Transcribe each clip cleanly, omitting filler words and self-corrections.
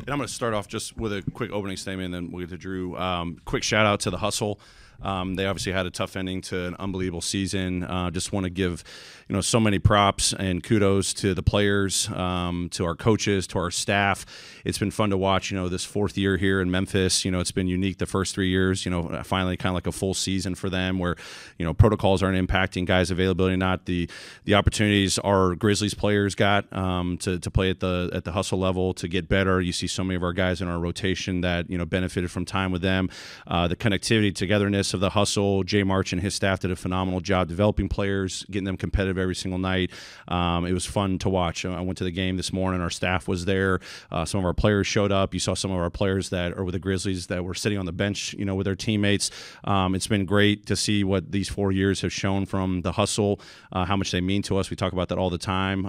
And I'm going to start off just with a quick opening statement, and then we'll get to Drew. Quick shout out to the Hustle. They obviously had a tough ending to an unbelievable season. Just want to give, so many props and kudos to the players, to our coaches, to our staff. It's been fun to watch, this fourth year here in Memphis. It's been unique the first 3 years, finally kind of like a full season for them where, protocols aren't impacting guys' availability, not the opportunities our Grizzlies players got to play at the Hustle level, to get better. You see so many of our guys in our rotation that, benefited from time with them. The connectivity, togetherness of the Hustle. Jay March and his staff did a phenomenal job developing players, getting them competitive every single night. It was fun to watch. I went to the game this morning. Our staff was there. Some of our players showed up. You saw some of our players that are with the Grizzlies that were sitting on the bench, with their teammates. It's been great to see what these 4 years have shown from the Hustle, how much they mean to us. We talk about that all the time.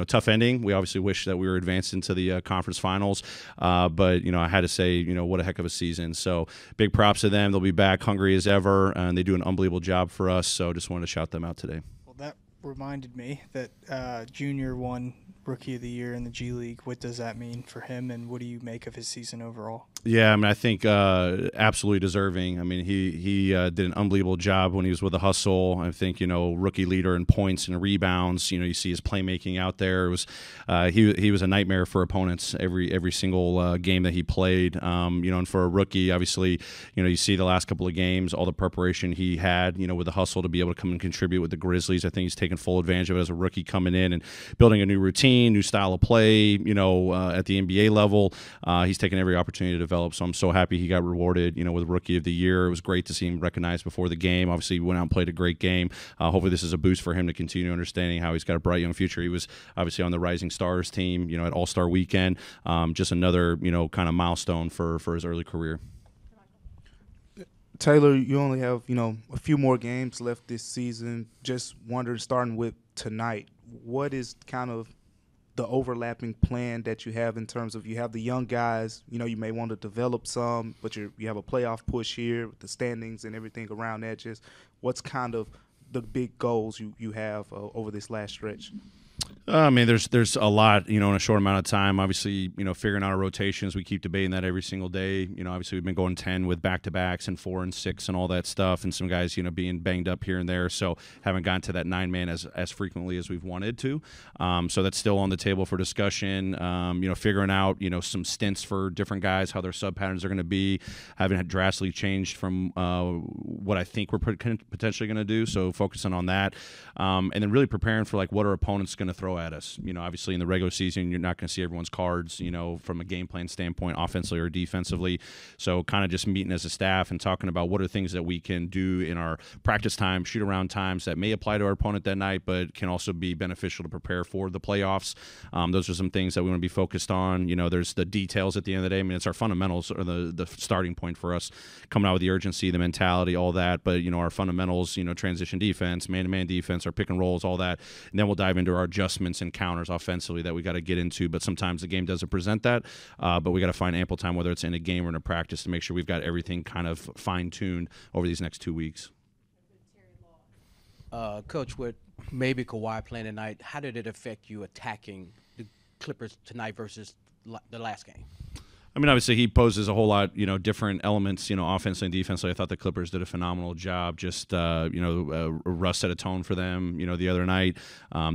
Tough ending. We obviously wish that we were advanced into the conference finals, but I had to say, what a heck of a season. So big props to them. They'll be back hungry as ever, and they do an unbelievable job for us. So just wanted to shout them out today. Well, that reminded me that Junior won Rookie of the Year in the G League. What does that mean for him, and what do you make of his season overall? Yeah, I think absolutely deserving. He did an unbelievable job when he was with the Hustle. I think rookie leader in points and rebounds. You see his playmaking out there. It was he was a nightmare for opponents every single game that he played. And for a rookie, obviously, you see the last couple of games, all the preparation he had, with the Hustle to be able to come and contribute with the Grizzlies. I think he's taken full advantage of it as a rookie coming in and building a new routine, new style of play. At the NBA level, he's taken every opportunity to develop. So I'm so happy he got rewarded, with Rookie of the Year. It was great to see him recognized before the game. Obviously, he went out and played a great game. Hopefully, this is a boost for him to continue understanding how he's got a bright young future. He was obviously on the Rising Stars team, at All-Star Weekend. Just another, kind of milestone for his early career. Taylor, you only have, a few more games left this season. Just wondering, starting with tonight, what is kind of the overlapping plan that you have in terms of, you have the young guys, you may want to develop some, but you have a playoff push here with the standings and everything around that. Just what's kind of the big goals you have over this last stretch? There's a lot, in a short amount of time. Obviously, figuring out our rotations, we keep debating that every single day. Obviously we've been going 10 with back-to-backs and 4 and 6 and all that stuff, and some guys, being banged up here and there. So haven't gotten to that 9-man as frequently as we've wanted to. So that's still on the table for discussion. Figuring out, some stints for different guys, how their sub patterns are going to be. Haven't had drastically changed from what I think we're potentially going to do. So focusing on that, and then really preparing for what our opponent's going to throw at us. Obviously in the regular season, you're not going to see everyone's cards, from a game plan standpoint, offensively or defensively. So kind of just meeting as a staff and talking about what are things that we can do in our practice time, shoot around times that may apply to our opponent that night, but can also be beneficial to prepare for the playoffs. Those are some things that we want to be focused on. There's the details at the end of the day. It's our fundamentals are the starting point for us, coming out with the urgency, the mentality, all that. But, our fundamentals, transition defense, man-to-man defense, our pick and rolls, all that. And then we'll dive into our adjustments and counters offensively that we got to get into, but sometimes the game doesn't present that, but we got to find ample time, whether it's in a game or in a practice, to make sure we've got everything kind of fine-tuned over these next 2 weeks. Coach, with maybe Kawhi playing tonight, how did it affect you attacking the Clippers tonight versus the last game? Obviously he poses a whole lot, different elements, offensively and defensively. I thought the Clippers did a phenomenal job. Just, Russ set a tone for them, the other night.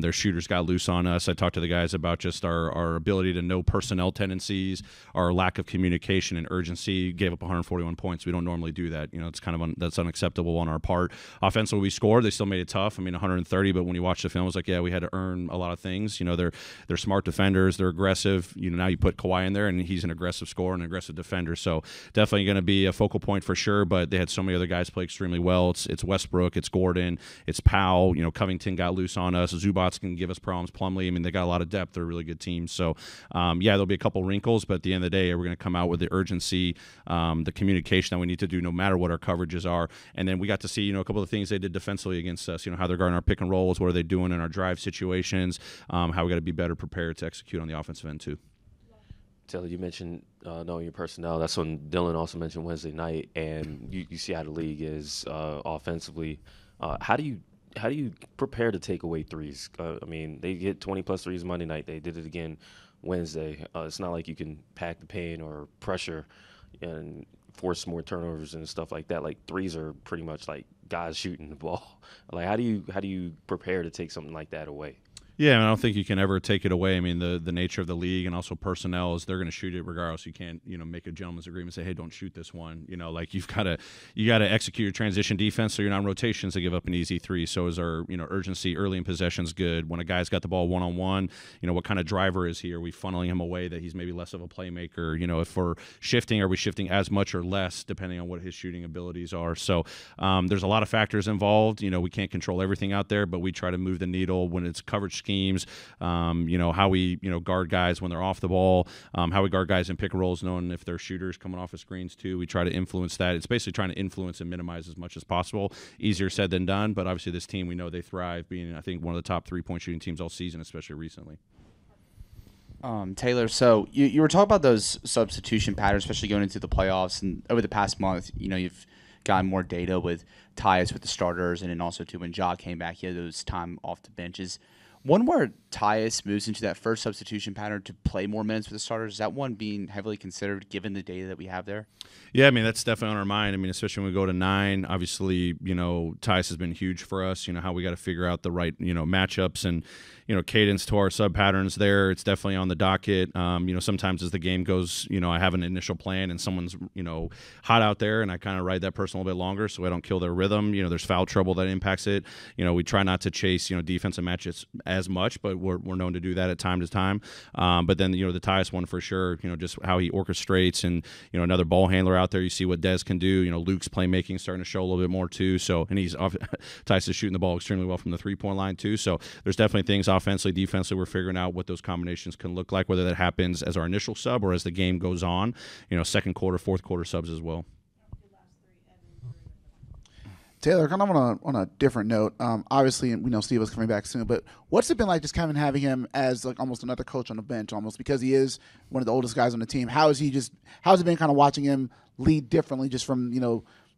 Their shooters got loose on us. I talked to the guys about just our ability to know personnel tendencies, our lack of communication and urgency. Gave up 141 points. We don't normally do that. It's kind of that's unacceptable on our part. Offensively, we scored. They still made it tough. 130, but when you watch the film, it's like, yeah, we had to earn a lot of things. They're smart defenders. They're aggressive. Now you put Kawhi in there, and he's an aggressive scorer and an aggressive defender. So definitely going to be a focal point for sure, but they had so many other guys play extremely well. It's Westbrook, it's Gordon, it's Powell. Covington got loose on us. Zubats can give us problems. Plumlee, they got a lot of depth. They're a really good team. So, there'll be a couple wrinkles, but at the end of the day, we're going to come out with the urgency, the communication that we need to do no matter what our coverages are. And then we got to see, a couple of things they did defensively against us, how they're guarding our pick and rolls, what are they doing in our drive situations, how we got to be better prepared to execute on the offensive end too. Taylor, you mentioned knowing your personnel. That's when Dylan also mentioned Wednesday night, and you see how the league is offensively. How do you prepare to take away threes? They get 20-plus threes Monday night. They did it again Wednesday. It's not like you can pack the paint or pressure and force more turnovers and stuff like that. Like threes are pretty much like guys shooting the ball. Like how do you prepare to take something like that away? Yeah, I don't think you can ever take it away. I mean, the nature of the league and also personnel is they're going to shoot it regardless. You can't, make a gentleman's agreement and say, hey, don't shoot this one. Like you got to execute your transition defense so you're not in rotations to give up an easy three. So is our, urgency early in possessions good? When a guy's got the ball one-on-one, what kind of driver is he? Are we funneling him away that he's maybe less of a playmaker? If we're shifting, are we shifting as much or less depending on what his shooting abilities are? So there's a lot of factors involved. We can't control everything out there, but we try to move the needle when it's coverage schemes, how we, guard guys when they're off the ball, how we guard guys in pick and rolls, knowing if they're shooters coming off of screens too. We try to influence that. It's basically trying to influence and minimize as much as possible. Easier said than done, but obviously this team, we know they thrive, being, I think, one of the top 3-point shooting teams all season, especially recently. Taylor, so you were talking about those substitution patterns, especially going into the playoffs, and over the past month, you've gotten more data with Tyus with the starters, and then also too when Ja came back, he had those time off the benches. One where Tyus moves into that first substitution pattern to play more minutes with the starters, is that one being heavily considered given the data that we have there? Yeah, I mean, that's definitely on our mind. I mean, especially when we go to 9, obviously, Tyus has been huge for us, how we got to figure out the right, matchups and, cadence to our sub patterns there. It's definitely on the docket. Sometimes as the game goes, I have an initial plan and someone's, hot out there and I kind of ride that person a little bit longer so I don't kill their rhythm. There's foul trouble that impacts it. We try not to chase, defensive matches as much, but we're known to do that at time to time. But then, the Tyus one for sure, just how he orchestrates and, another ball handler out there. You see what Dez can do. Luke's playmaking starting to show a little bit more too. So, and he's Tyus is shooting the ball extremely well from the 3-point line too. So there's definitely things offensively, defensively, we're figuring out what those combinations can look like, whether that happens as our initial sub or as the game goes on, second quarter, fourth quarter subs as well. Taylor, kind of on a different note, obviously we know Steve was coming back soon, but what's it been like just kind of having him as like almost another coach on the bench, almost because he is one of the oldest guys on the team? How's it been kind of watching him lead differently just from,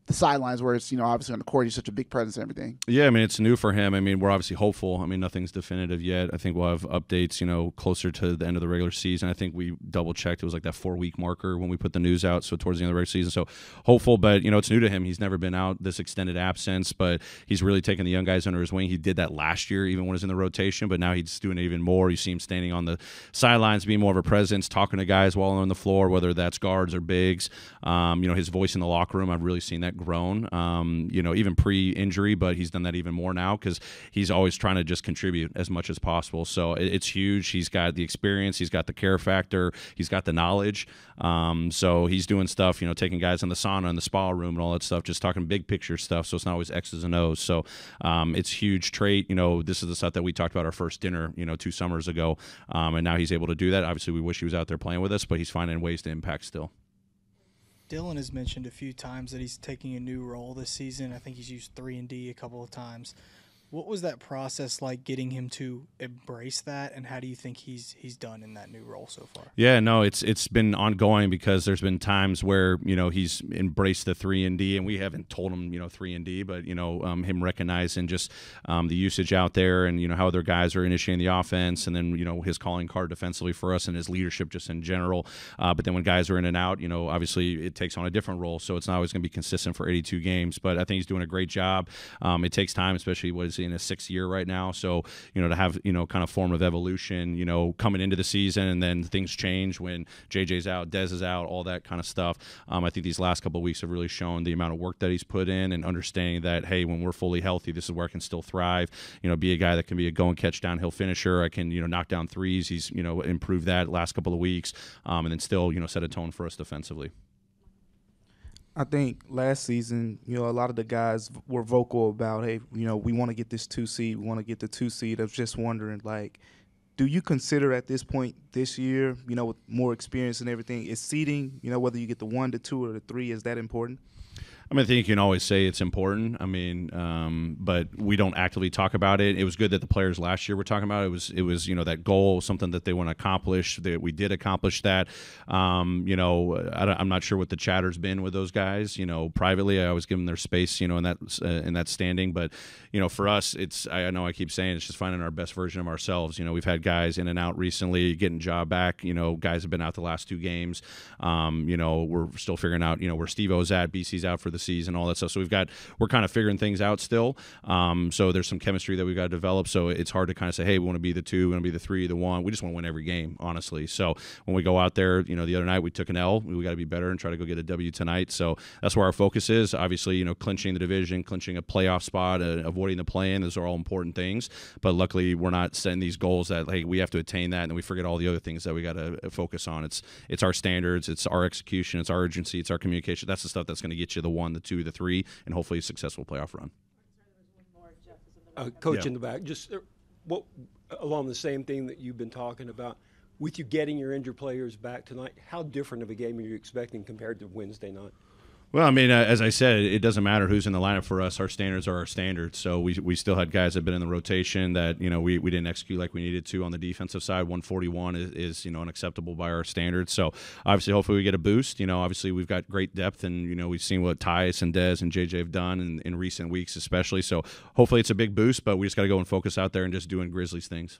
the sidelines where it's, obviously on the court, he's such a big presence and everything? Yeah, I mean, it's new for him. I mean, we're obviously hopeful. I mean, nothing's definitive yet. I think we'll have updates, closer to the end of the regular season. I think we double-checked. It was like that 4-week marker when we put the news out, so towards the end of the regular season. So hopeful, but, it's new to him. He's never been out this extended absence, but he's really taking the young guys under his wing. He did that last year, even when he was in the rotation, but now he's doing it even more. You see him standing on the sidelines, being more of a presence, talking to guys while on the floor, whether that's guards or bigs. His voice in the locker room, I've really seen that grown. Even pre-injury, but he's done that even more now because he's always trying to just contribute as much as possible. So it's huge. He's got the experience. He's got the care factor. He's got the knowledge. So he's doing stuff, taking guys in the sauna and the spa room and all that stuff, just talking big picture stuff. So it's not always X's and O's. So it's huge trait. This is the stuff that we talked about our first dinner, 2 summers ago. And now he's able to do that. Obviously, we wish he was out there playing with us, but he's finding ways to impact still. Dylan has mentioned a few times that he's taking a new role this season. I think he's used 3-and-D a couple of times. What was that process like, getting him to embrace that, and how do you think he's done in that new role so far? Yeah, no, it's been ongoing because there's been times where, he's embraced the 3-and-D, and we haven't told him, 3-and-D, but, him recognizing just the usage out there and, how other guys are initiating the offense, and then, his calling card defensively for us and his leadership just in general. But then when guys are in and out, obviously it takes on a different role, so it's not always going to be consistent for 82 games. But I think he's doing a great job. It takes time, especially what is in a 6th year right now. So, to have, kind of form of evolution, coming into the season, and then things change when JJ's out, Dez is out, all that kind of stuff. I think these last couple of weeks have really shown the amount of work that he's put in and understanding that, hey, when we're fully healthy, this is where I can still thrive, be a guy that can be a go and catch downhill finisher. I can, knock down threes. He's, improved that last couple of weeks, and then still, set a tone for us defensively. I think last season, a lot of the guys were vocal about, hey, we want to get this 2 seed. We want to get the 2 seed. I was just wondering, like, do you consider at this point this year, with more experience and everything, is seeding, whether you get the 1, the 2, or the 3, is that important? I mean, I think you can always say it's important. I mean, but we don't actively talk about it. It was good that the players last year were talking about it. It was that goal, something that they want to accomplish. That we did accomplish that. I'm not sure what the chatter's been with those guys. Privately, I always give them their space. In that standing. But for us, I know I keep saying it's just finding our best version of ourselves. We've had guys in and out recently, getting job back. Guys have been out the last 2 games. We're still figuring out where Steve-O's at. BC's out for the season, all that stuff. So we're kind of figuring things out still. So there's some chemistry that we've got to develop. So it's hard to kind of say, hey, we want to be the 2, we want to be the 3, the 1. We just want to win every game, honestly. So when we go out there, the other night we took an L. We got to be better and try to go get a W tonight. So that's where our focus is. Obviously, clinching the division, clinching a playoff spot, avoiding the play-in. Those are all important things. But luckily, we're not setting these goals that, hey, we have to attain that, and then we forget all the other things that we got to focus on. It's our standards, it's our execution, it's our urgency, it's our communication. That's the stuff that's going to get you the 1, the 2, the 3, and hopefully a successful playoff run. Coach in the back, just along the same thing that you've been talking about, with you getting your injured players back tonight, how different of a game are you expecting compared to Wednesday night? Well, I mean, as I said, it doesn't matter who's in the lineup for us. Our standards are our standards. So we still had guys that have been in the rotation that we didn't execute like we needed to on the defensive side. 141 is unacceptable by our standards. So obviously, hopefully we get a boost. Obviously we've got great depth, and we've seen what Tyus and Dez and JJ have done in recent weeks, especially. So hopefully it's a big boost, but we just got to go and focus out there and just doing Grizzlies things.